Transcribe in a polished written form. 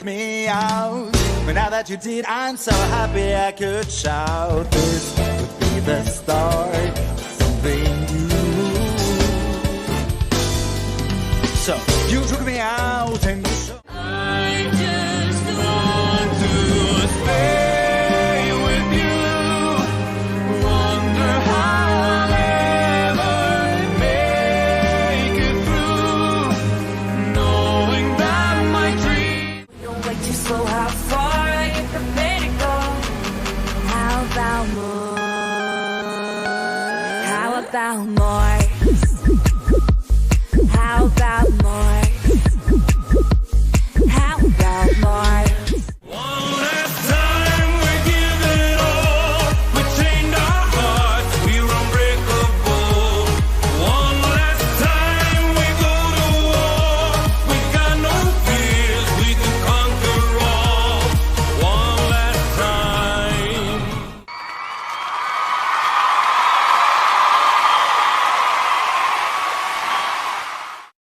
took me out. But now that you did, I'm so happy I could shout. This would be the start of something new. So you took me out and you showed I just want to stay with you. Wonder how I'll ever make it through, knowing that my dream. You're way too slow, how far are you prepared to go? How about more? How about more? How about more? How about more?